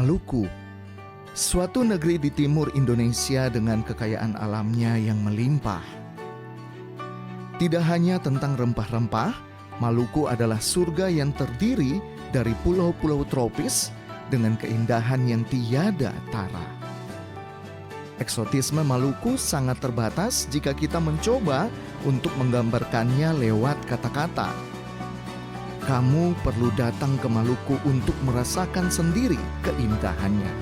Maluku, suatu negeri di timur Indonesia dengan kekayaan alamnya yang melimpah. Tidak hanya tentang rempah-rempah, Maluku adalah surga yang terdiri dari pulau-pulau tropis dengan keindahan yang tiada tara. Eksotisme Maluku sangat terbatas jika kita mencoba untuk menggambarkannya lewat kata-kata. Kamu perlu datang ke Maluku untuk merasakan sendiri keindahannya.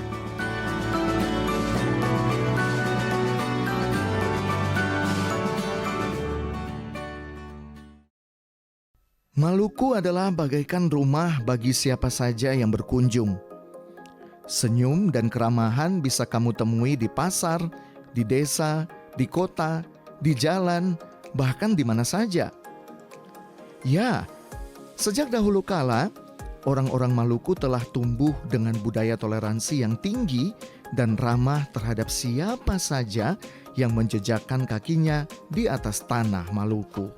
Maluku adalah bagaikan rumah bagi siapa saja yang berkunjung. Senyum dan keramahan bisa kamu temui di pasar, di desa, di kota, di jalan, bahkan di mana saja. Ya, sejak dahulu kala, orang-orang Maluku telah tumbuh dengan budaya toleransi yang tinggi dan ramah terhadap siapa saja yang menjejakkan kakinya di atas tanah Maluku.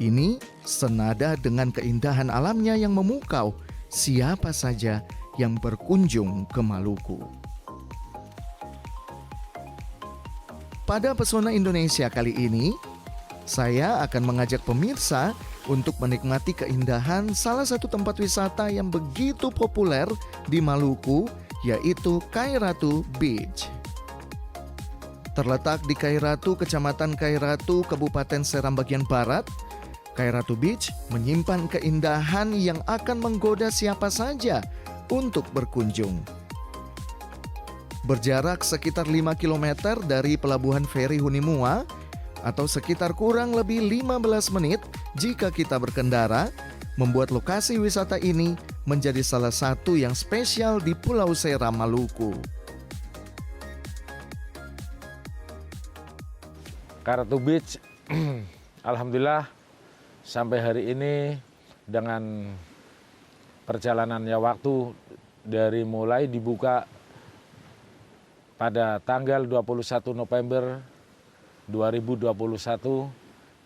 Ini senada dengan keindahan alamnya yang memukau siapa saja yang berkunjung ke Maluku. Pada Pesona Indonesia kali ini, saya akan mengajak pemirsa untuk menikmati keindahan salah satu tempat wisata yang begitu populer di Maluku, yaitu Kairatu Beach. Terletak di Kairatu, Kecamatan Kairatu, Kabupaten Seram bagian Barat, Kairatu Beach menyimpan keindahan yang akan menggoda siapa saja untuk berkunjung. Berjarak sekitar 5 km dari Pelabuhan Feri Hunimua atau sekitar kurang lebih 15 menit jika kita berkendara, membuat lokasi wisata ini menjadi salah satu yang spesial di Pulau Seram, Maluku. Kairatu Beach, alhamdulillah sampai hari ini dengan perjalanannya waktu dari mulai dibuka pada tanggal 21 November 2021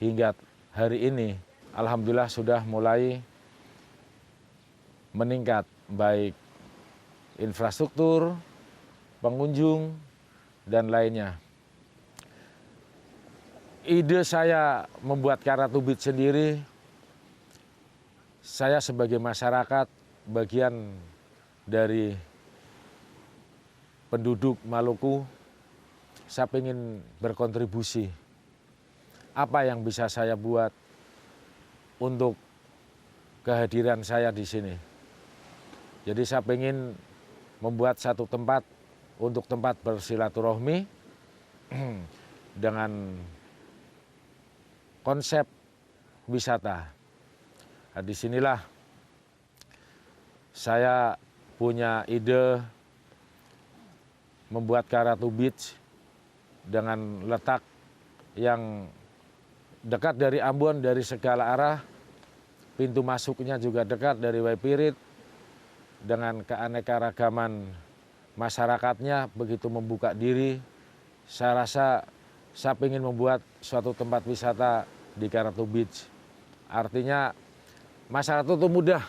hingga hari ini, alhamdulillah sudah mulai meningkat, baik infrastruktur, pengunjung, dan lainnya. Ide saya membuat Kairatu Beach sendiri, saya sebagai masyarakat, bagian dari penduduk Maluku, saya ingin berkontribusi. Apa yang bisa saya buat untuk kehadiran saya di sini? Jadi saya ingin membuat satu tempat untuk tempat bersilaturahmi dengan konsep wisata. Nah, disinilah saya punya ide membuat Kairatu Beach dengan letak yang dekat dari Ambon dari segala arah, pintu masuknya juga dekat dari Waipirit, dengan keanekaragaman masyarakatnya begitu membuka diri. Saya rasa saya ingin membuat suatu tempat wisata di Kairatu Beach. Artinya masyarakat itu mudah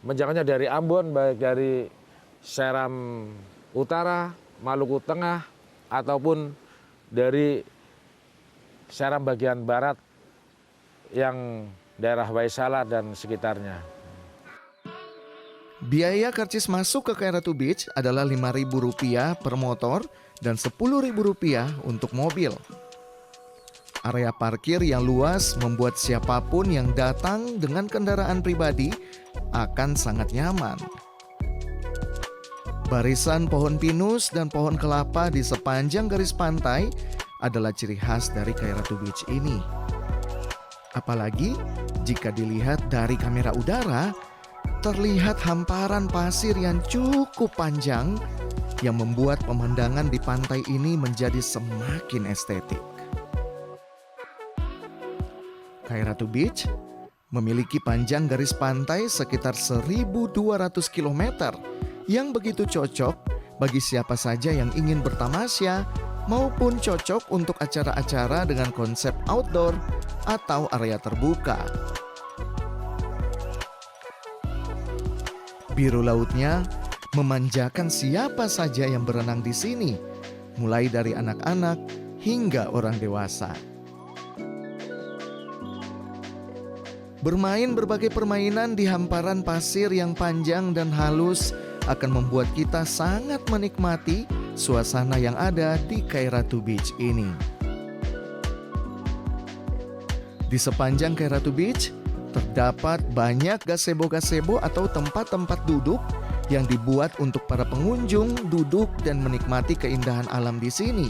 menjangkaunya dari Ambon, baik dari Seram Utara, Maluku Tengah, ataupun dari Seram bagian Barat yang daerah Waisala dan sekitarnya. Biaya karcis masuk ke Kairatu Beach adalah Rp5.000 per motor dan Rp10.000 untuk mobil. Area parkir yang luas membuat siapapun yang datang dengan kendaraan pribadi akan sangat nyaman. Barisan pohon pinus dan pohon kelapa di sepanjang garis pantai adalah ciri khas dari Kairatu Beach ini. Apalagi jika dilihat dari kamera udara, terlihat hamparan pasir yang cukup panjang yang membuat pemandangan di pantai ini menjadi semakin estetik. Kairatu Beach memiliki panjang garis pantai sekitar 1.200 km yang begitu cocok bagi siapa saja yang ingin bertamasya maupun cocok untuk acara-acara dengan konsep outdoor atau area terbuka. Biru lautnya memanjakan siapa saja yang berenang di sini, mulai dari anak-anak hingga orang dewasa. Bermain berbagai permainan di hamparan pasir yang panjang dan halus akan membuat kita sangat menikmati suasana yang ada di Kairatu Beach ini. Di sepanjang Kairatu Beach terdapat banyak gazebo-gazebo atau tempat-tempat duduk yang dibuat untuk para pengunjung duduk dan menikmati keindahan alam di sini.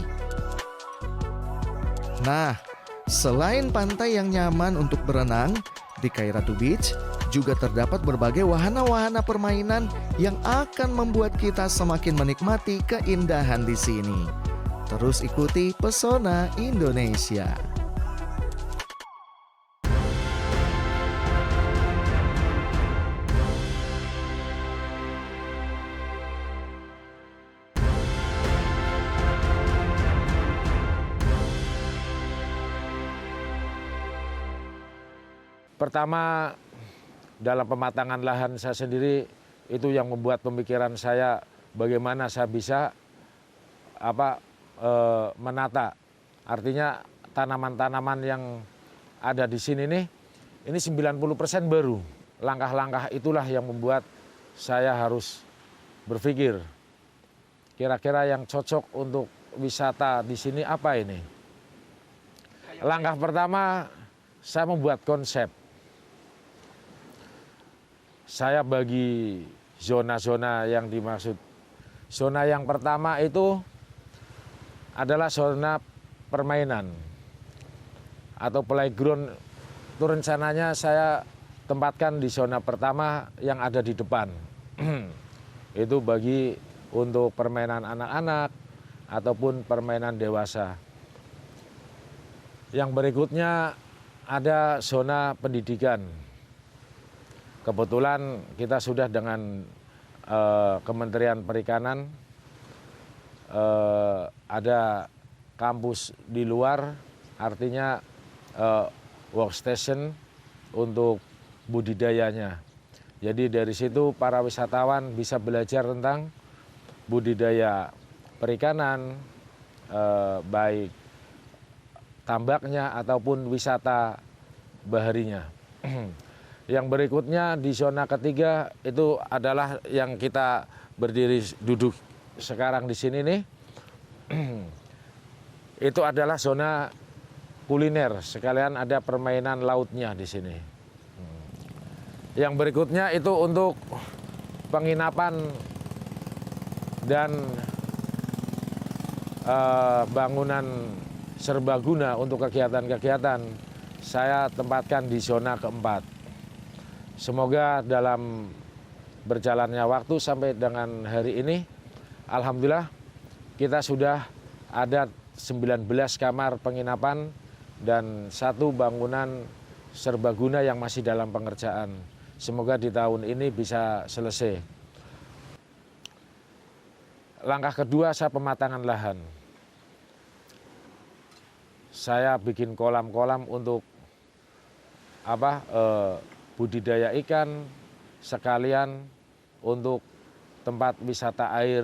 Nah, selain pantai yang nyaman untuk berenang, di Kairatu Beach juga terdapat berbagai wahana-wahana permainan yang akan membuat kita semakin menikmati keindahan di sini. Terus ikuti Pesona Indonesia. Pertama, dalam pematangan lahan saya sendiri, itu yang membuat pemikiran saya bagaimana saya bisa menata. Artinya tanaman-tanaman yang ada di sini nih, ini 90% baru. Langkah-langkah itulah yang membuat saya harus berpikir, kira-kira yang cocok untuk wisata di sini apa ini? Langkah pertama, saya membuat konsep. Saya bagi zona-zona yang dimaksud. Zona yang pertama itu adalah zona permainan atau playground. Itu rencananya saya tempatkan di zona pertama yang ada di depan. Itu bagi untuk permainan anak-anak ataupun permainan dewasa. Yang berikutnya ada zona pendidikan. Kebetulan kita sudah dengan Kementerian Perikanan ada kampus di luar, artinya workstation untuk budidayanya. Jadi dari situ para wisatawan bisa belajar tentang budidaya perikanan, baik tambaknya ataupun wisata baharinya. Yang berikutnya di zona ketiga itu adalah yang kita berdiri duduk sekarang di sini nih. Itu adalah zona kuliner, sekalian ada permainan lautnya di sini. Yang berikutnya itu untuk penginapan dan bangunan serbaguna untuk kegiatan-kegiatan. Saya tempatkan di zona keempat. Semoga dalam berjalannya waktu sampai dengan hari ini, alhamdulillah kita sudah ada 19 kamar penginapan dan 1 bangunan serbaguna yang masih dalam pengerjaan. Semoga di tahun ini bisa selesai. Langkah kedua, saya pematangan lahan. Saya bikin kolam-kolam untuk budidaya ikan, sekalian untuk tempat wisata air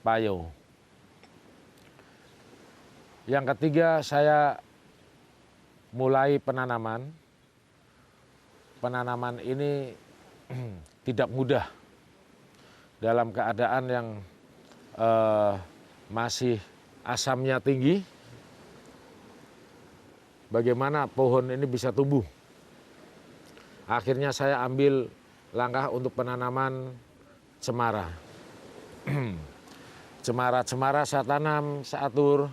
Payo. Yang ketiga, saya mulai penanaman. Penanaman ini tidak mudah dalam keadaan yang masih asamnya tinggi. Bagaimana pohon ini bisa tumbuh? Akhirnya saya ambil langkah untuk penanaman cemara. Cemara-cemara saya tanam, saya atur.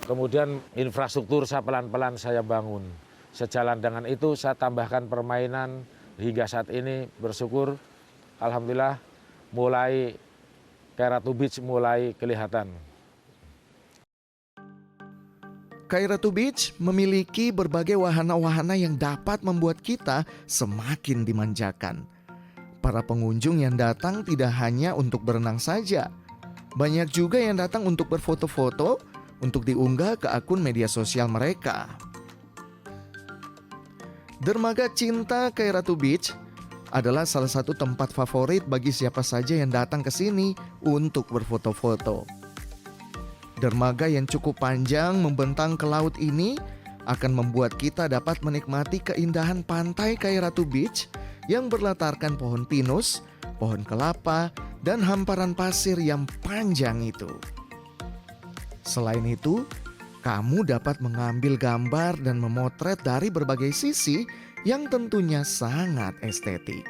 Kemudian infrastruktur saya pelan-pelan saya bangun. Sejalan dengan itu saya tambahkan permainan hingga saat ini bersyukur. Alhamdulillah mulai Kairatu Beach mulai kelihatan. Kairatu Beach memiliki berbagai wahana-wahana yang dapat membuat kita semakin dimanjakan. Para pengunjung yang datang tidak hanya untuk berenang saja. Banyak juga yang datang untuk berfoto-foto, untuk diunggah ke akun media sosial mereka. Dermaga Cinta Kairatu Beach adalah salah satu tempat favorit bagi siapa saja yang datang ke sini untuk berfoto-foto. Dermaga yang cukup panjang membentang ke laut ini akan membuat kita dapat menikmati keindahan pantai Kairatu Beach yang berlatarkan pohon pinus, pohon kelapa, dan hamparan pasir yang panjang itu. Selain itu, kamu dapat mengambil gambar dan memotret dari berbagai sisi yang tentunya sangat estetik.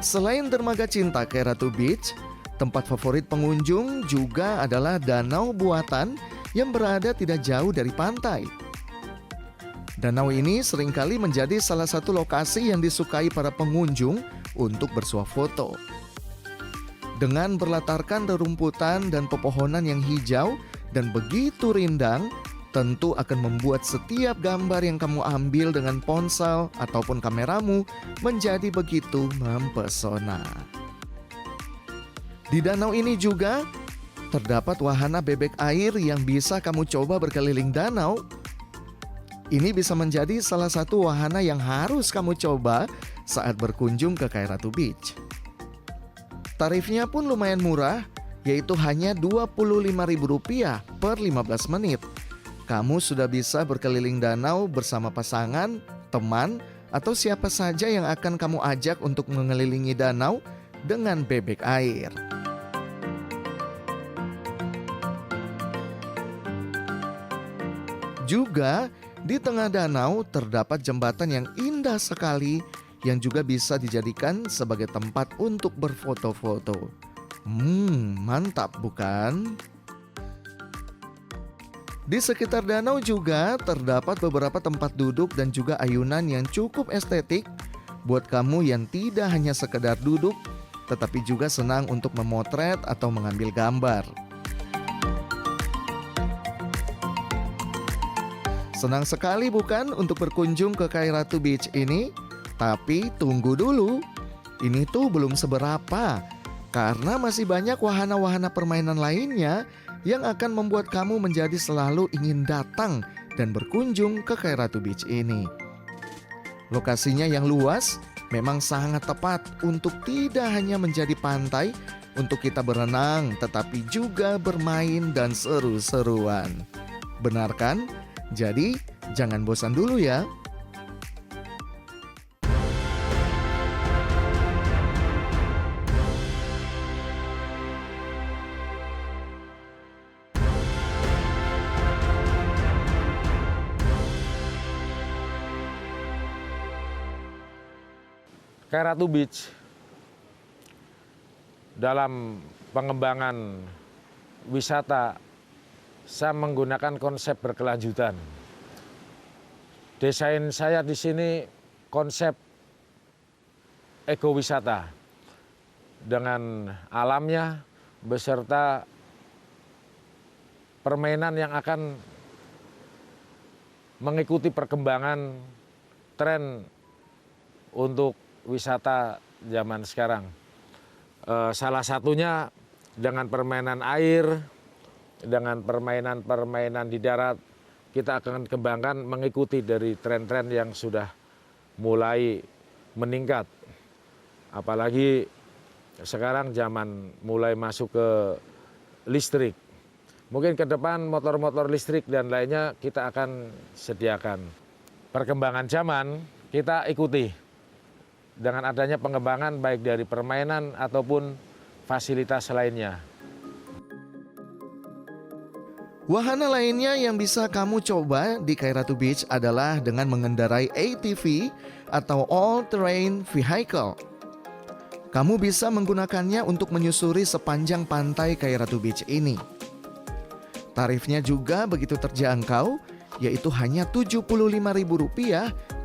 Selain dermaga cinta Kairatu Beach, tempat favorit pengunjung juga adalah danau buatan yang berada tidak jauh dari pantai. Danau ini seringkali menjadi salah satu lokasi yang disukai para pengunjung untuk bersuah foto. Dengan berlatarkan rerumputan dan pepohonan yang hijau dan begitu rindang, tentu akan membuat setiap gambar yang kamu ambil dengan ponsel ataupun kameramu menjadi begitu mempesona. Di danau ini juga terdapat wahana bebek air yang bisa kamu coba berkeliling danau. Ini bisa menjadi salah satu wahana yang harus kamu coba saat berkunjung ke Kairatu Beach. Tarifnya pun lumayan murah, yaitu hanya Rp25.000 per 15 menit. Kamu sudah bisa berkeliling danau bersama pasangan, teman, atau siapa saja yang akan kamu ajak untuk mengelilingi danau dengan bebek air. Juga di tengah danau terdapat jembatan yang indah sekali yang juga bisa dijadikan sebagai tempat untuk berfoto-foto. Mantap bukan? Di sekitar danau juga terdapat beberapa tempat duduk dan juga ayunan yang cukup estetik buat kamu yang tidak hanya sekedar duduk, tetapi juga senang untuk memotret atau mengambil gambar. Senang sekali bukan untuk berkunjung ke Kairatu Beach ini? Tapi tunggu dulu, ini tuh belum seberapa, karena masih banyak wahana-wahana permainan lainnya yang akan membuat kamu menjadi selalu ingin datang dan berkunjung ke Kairatu Beach ini. Lokasinya yang luas memang sangat tepat untuk tidak hanya menjadi pantai untuk kita berenang, tetapi juga bermain dan seru-seruan. Benar kan? Jadi jangan bosan dulu ya. Kairatu Beach dalam pengembangan wisata saya menggunakan konsep berkelanjutan. Desain saya di sini konsep ekowisata dengan alamnya beserta permainan yang akan mengikuti perkembangan tren untuk wisata zaman sekarang. Salah satunya dengan permainan air, dengan permainan-permainan di darat, kita akan kembangkan mengikuti dari tren-tren yang sudah mulai meningkat. Apalagi sekarang zaman mulai masuk ke listrik. Mungkin ke depan motor-motor listrik dan lainnya kita akan sediakan. Perkembangan zaman kita ikuti dengan adanya pengembangan baik dari permainan ataupun fasilitas lainnya. Wahana lainnya yang bisa kamu coba di Kairatu Beach adalah dengan mengendarai ATV atau All Terrain Vehicle. Kamu bisa menggunakannya untuk menyusuri sepanjang pantai Kairatu Beach ini. Tarifnya juga begitu terjangkau, yaitu hanya Rp75.000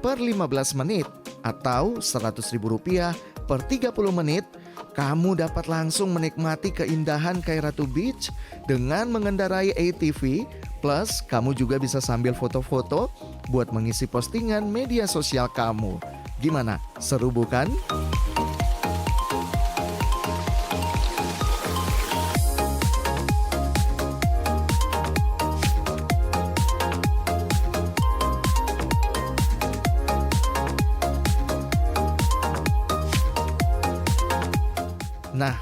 per 15 menit atau Rp100.000 per 30 menit. Kamu dapat langsung menikmati keindahan Kairatu Beach dengan mengendarai ATV, plus kamu juga bisa sambil foto-foto buat mengisi postingan media sosial kamu. Gimana? Seru bukan? Nah,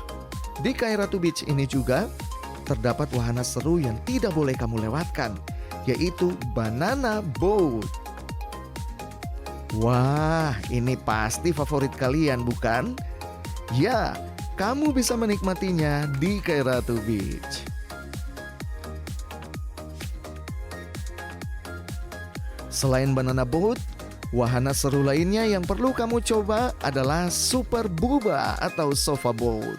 di Kairatu Beach ini juga terdapat wahana seru yang tidak boleh kamu lewatkan, yaitu banana boat. Wah, ini pasti favorit kalian, bukan? Ya, kamu bisa menikmatinya di Kairatu Beach. Selain banana boat, wahana seru lainnya yang perlu kamu coba adalah Super Buba atau sofa boat.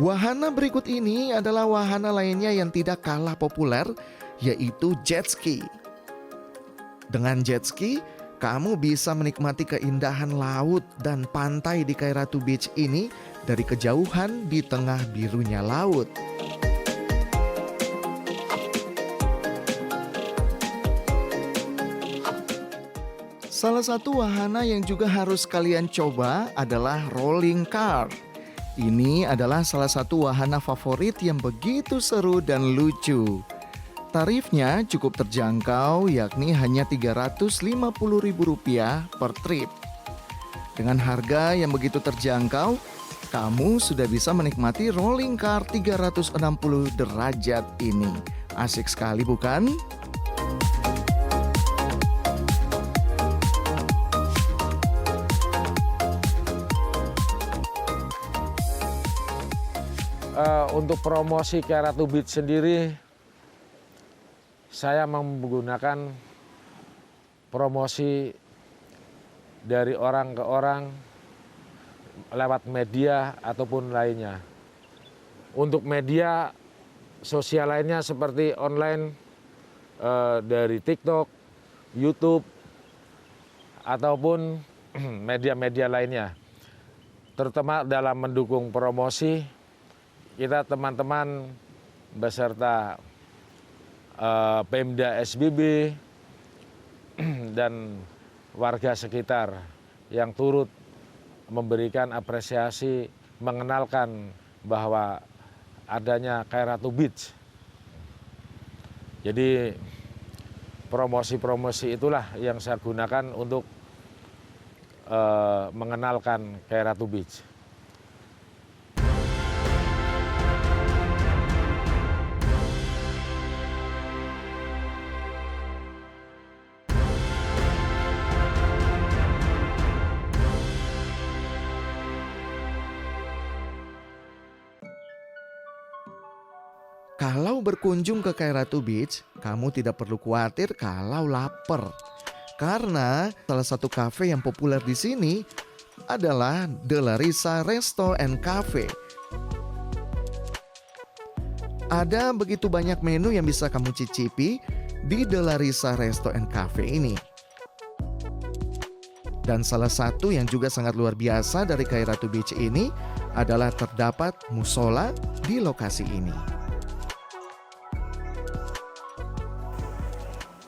Wahana berikut ini adalah wahana lainnya yang tidak kalah populer, yaitu jet ski. Dengan jet ski, kamu bisa menikmati keindahan laut dan pantai di Kairatu Beach ini dari kejauhan di tengah birunya laut. Salah satu wahana yang juga harus kalian coba adalah rolling car. Ini adalah salah satu wahana favorit yang begitu seru dan lucu. Tarifnya cukup terjangkau, yakni hanya Rp350.000 per trip. Dengan harga yang begitu terjangkau, kamu sudah bisa menikmati rolling car 360 derajat ini. Asik sekali, bukan? Untuk promosi Kairatu Beach sendiri, saya menggunakan promosi dari orang ke orang lewat media ataupun lainnya. Untuk media sosial lainnya seperti online, dari TikTok, YouTube, ataupun media-media lainnya. Terutama dalam mendukung promosi, kita teman-teman beserta Pemda SBB dan warga sekitar yang turut memberikan apresiasi, mengenalkan bahwa adanya Kairatu Beach. Jadi promosi-promosi itulah yang saya gunakan untuk mengenalkan Kairatu Beach. Kalau berkunjung ke Kairatu Beach, kamu tidak perlu khawatir kalau lapar. Karena salah satu kafe yang populer di sini adalah De La Risa Resto and Cafe. Ada begitu banyak menu yang bisa kamu cicipi di De La Risa Resto and Cafe ini. Dan salah satu yang juga sangat luar biasa dari Kairatu Beach ini adalah terdapat musola di lokasi ini.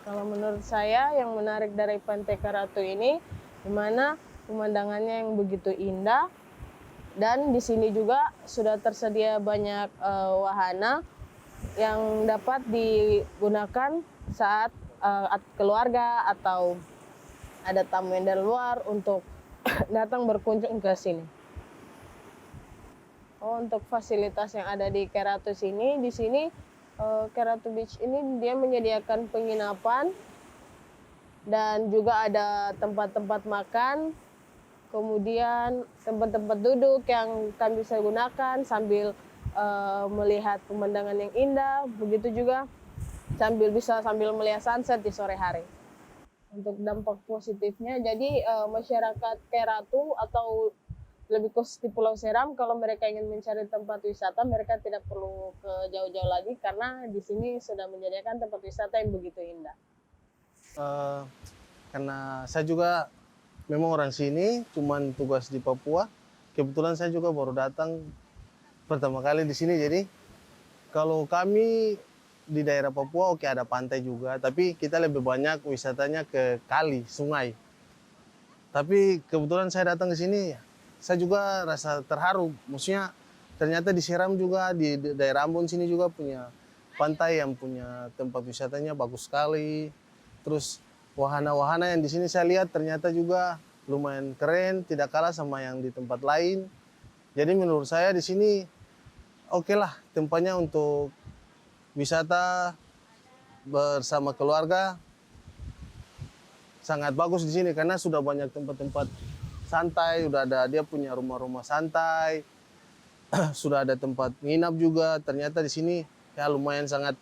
Kalau menurut saya yang menarik dari Pantai Kairatu ini, di mana pemandangannya yang begitu indah, dan di sini juga sudah tersedia banyak wahana yang dapat digunakan saat keluarga atau ada tamu yang dari luar untuk datang berkunjung ke sini. Untuk fasilitas yang ada di Kairatu sini, di sini Kairatu Beach ini dia menyediakan penginapan dan juga ada tempat-tempat makan, kemudian tempat-tempat duduk yang kami bisa gunakan sambil melihat pemandangan yang indah, begitu juga sambil melihat sunset di sore hari. Untuk dampak positifnya, jadi masyarakat Kairatu atau lebih khusus di Pulau Seram, kalau mereka ingin mencari tempat wisata, mereka tidak perlu ke jauh-jauh lagi karena di sini sudah menyediakan tempat wisata yang begitu indah. Karena saya juga memang orang sini, cuman tugas di Papua. Kebetulan saya juga baru datang pertama kali di sini, jadi kalau kami di daerah Papua oke ada pantai juga, tapi kita lebih banyak wisatanya ke kali, sungai. Tapi kebetulan saya datang ke sini, saya juga rasa terharu. Maksudnya ternyata di Seram juga, di daerah Ambon sini juga punya pantai yang punya tempat wisatanya bagus sekali. Terus wahana-wahana yang di sini saya lihat ternyata juga lumayan keren, tidak kalah sama yang di tempat lain. Jadi menurut saya di sini oke lah tempatnya untuk wisata bersama keluarga. Sangat bagus di sini karena sudah banyak tempat-tempat santai, udah ada dia punya rumah-rumah santai, sudah ada tempat nginap juga. Ternyata di sini ya lumayan sangat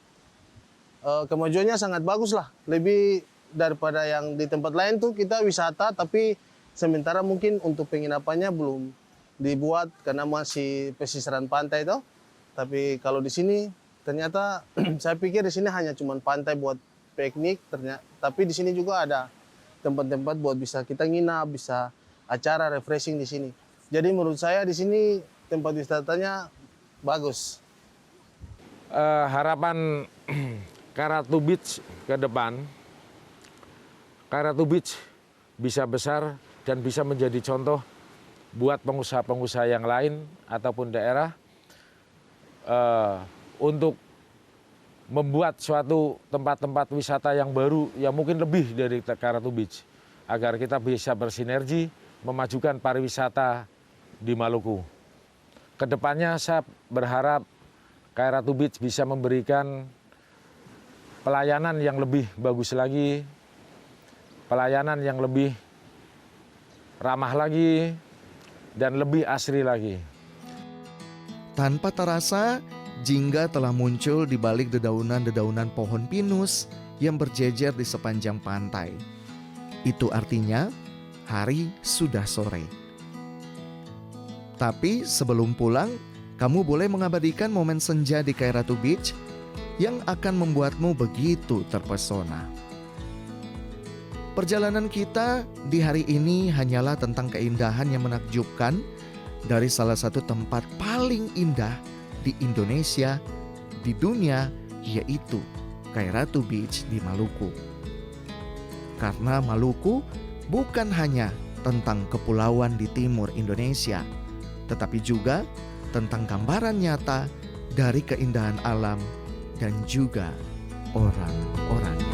kemajuannya sangat bagus lah. Lebih daripada yang di tempat lain tuh kita wisata tapi sementara mungkin untuk penginapannya belum dibuat karena masih pesisiran pantai toh. Tapi kalau di sini ternyata saya pikir di sini hanya cuma pantai buat piknik, tapi di sini juga ada tempat-tempat buat bisa kita nginap, bisa acara refreshing di sini. Jadi menurut saya di sini tempat wisatanya bagus. Harapan Kairatu Beach ke depan, Kairatu Beach bisa besar dan bisa menjadi contoh buat pengusaha-pengusaha yang lain ataupun daerah untuk membuat suatu tempat-tempat wisata yang baru yang mungkin lebih dari Kairatu Beach agar kita bisa bersinergi memajukan pariwisata di Maluku. Kedepannya saya berharap Kairatu Beach bisa memberikan pelayanan yang lebih bagus lagi, pelayanan yang lebih ramah lagi, dan lebih asri lagi. Tanpa terasa, jingga telah muncul di balik dedaunan-dedaunan pohon pinus yang berjejer di sepanjang pantai. Itu artinya hari sudah sore. Tapi sebelum pulang, kamu boleh mengabadikan momen senja di Kairatu Beach yang akan membuatmu begitu terpesona. Perjalanan kita di hari ini hanyalah tentang keindahan yang menakjubkan dari salah satu tempat paling indah di Indonesia, di dunia, yaitu Kairatu Beach di Maluku. Karena Maluku bukan hanya tentang kepulauan di timur Indonesia, tetapi juga tentang gambaran nyata dari keindahan alam dan juga orang-orang.